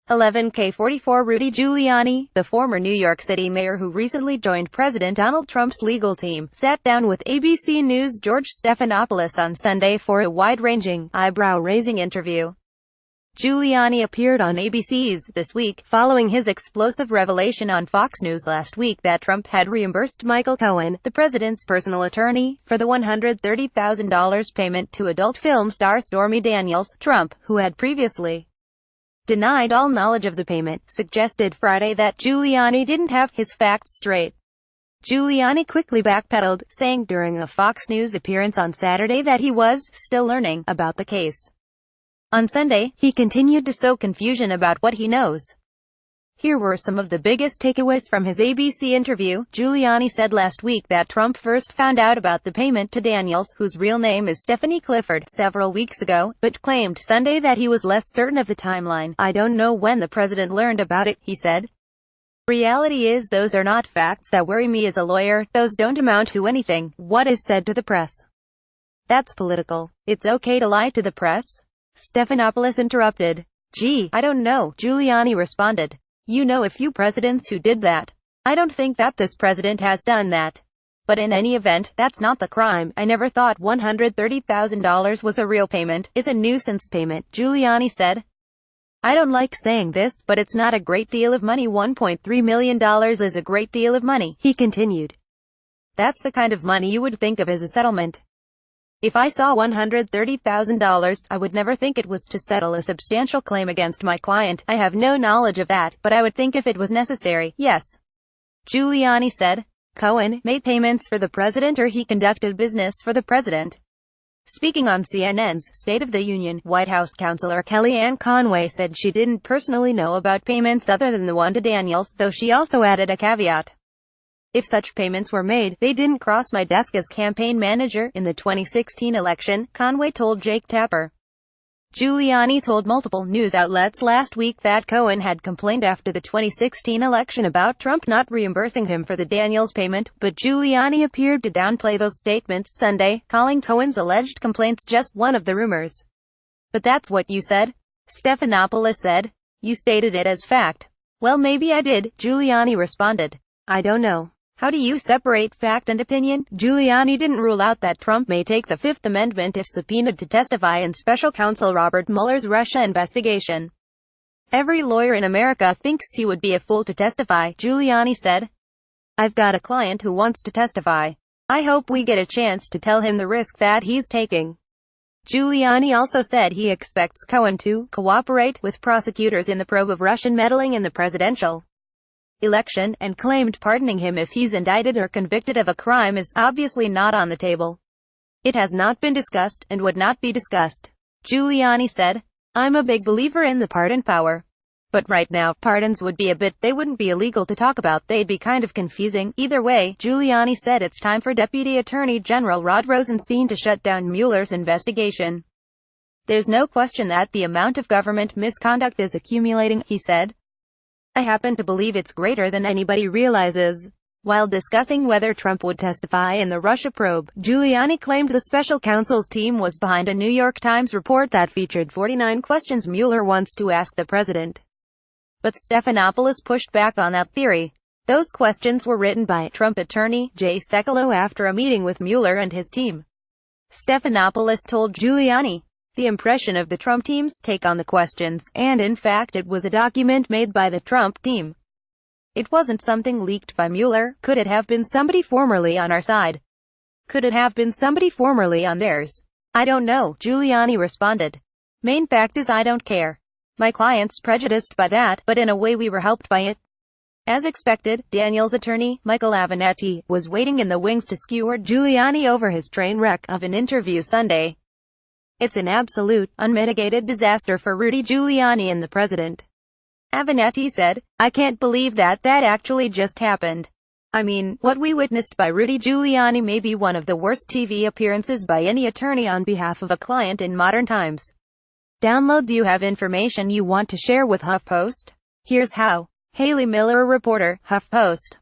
11K44 Rudy Giuliani, the former New York City mayor who recently joined President Donald Trump's legal team, sat down with ABC News' George Stephanopoulos on Sunday for a wide-ranging, eyebrow-raising interview. Giuliani appeared on ABC's This Week, following his explosive revelation on Fox News last week that Trump had reimbursed Michael Cohen, the president's personal attorney, for the $130,000 payment to adult film star Stormy Daniels. Trump, who had previously denied all knowledge of the payment, suggested Friday that Giuliani didn't have his facts straight. Giuliani quickly backpedaled, saying during a Fox News appearance on Saturday that he was still learning about the case. On Sunday, he continued to sow confusion about what he knows. Here were some of the biggest takeaways from his ABC interview. Giuliani said last week that Trump first found out about the payment to Daniels, whose real name is Stephanie Clifford, several weeks ago, but claimed Sunday that he was less certain of the timeline. "I don't know when the president learned about it," he said. "Reality is those are not facts that worry me as a lawyer. Those don't amount to anything. What is said to the press, that's political. It's okay to lie to the press?" Stephanopoulos interrupted. "Gee, I don't know," Giuliani responded. "You know a few presidents who did that. I don't think that this president has done that. But in any event, that's not the crime. I never thought $130,000 was a real payment. It's a nuisance payment," Giuliani said. "I don't like saying this, but it's not a great deal of money. $1.3 million is a great deal of money," he continued. "That's the kind of money you would think of as a settlement. If I saw $130,000, I would never think it was to settle a substantial claim against my client. I have no knowledge of that, but I would think if it was necessary, yes," Giuliani said. Cohen made payments for the president, or he conducted business for the president. Speaking on CNN's State of the Union, White House counselor Kellyanne Conway said she didn't personally know about payments other than the one to Daniels, though she also added a caveat. "If such payments were made, they didn't cross my desk as campaign manager." In the 2016 election, Conway told Jake Tapper. Giuliani told multiple news outlets last week that Cohen had complained after the 2016 election about Trump not reimbursing him for the Daniels payment, but Giuliani appeared to downplay those statements Sunday, calling Cohen's alleged complaints just one of the rumors. "But that's what you said," Stephanopoulos said. "You stated it as fact." "Well, maybe I did," Giuliani responded. "I don't know. How do you separate fact and opinion?" Giuliani didn't rule out that Trump may take the Fifth Amendment if subpoenaed to testify in special counsel Robert Mueller's Russia investigation. "Every lawyer in America thinks he would be a fool to testify," Giuliani said. "I've got a client who wants to testify. I hope we get a chance to tell him the risk that he's taking." Giuliani also said he expects Cohen to cooperate with prosecutors in the probe of Russian meddling in the presidential election, and claimed pardoning him if he's indicted or convicted of a crime is obviously not on the table. "It has not been discussed, and would not be discussed," Giuliani said. "I'm a big believer in the pardon power. But right now, pardons would be they wouldn't be illegal to talk about. They'd be kind of confusing. Either way," Giuliani said, it's time for Deputy Attorney General Rod Rosenstein to shut down Mueller's investigation. "There's no question that the amount of government misconduct is accumulating," he said. "I happen to believe it's greater than anybody realizes." While discussing whether Trump would testify in the Russia probe, Giuliani claimed the special counsel's team was behind a New York Times report that featured 49 questions Mueller wants to ask the president. But Stephanopoulos pushed back on that theory. Those questions were written by Trump attorney Jay Sekulow after a meeting with Mueller and his team. Stephanopoulos told Giuliani the impression of the Trump team's take on the questions, and in fact it was a document made by the Trump team. It wasn't something leaked by Mueller. Could it have been somebody formerly on our side? Could it have been somebody formerly on theirs? I don't know, Giuliani responded. Main fact is I don't care. My client's prejudiced by that, but in a way we were helped by it. As expected, Daniels' attorney, Michael Avenatti, was waiting in the wings to skewer Giuliani over his train wreck of an interview Sunday. It's an absolute, unmitigated disaster for Rudy Giuliani and the president, Avenatti said. I can't believe that actually just happened. I mean, what we witnessed by Rudy Giuliani may be one of the worst TV appearances by any attorney on behalf of a client in modern times. Download. Do you have information you want to share with HuffPost? Here's how. Haley Miller, a reporter, HuffPost.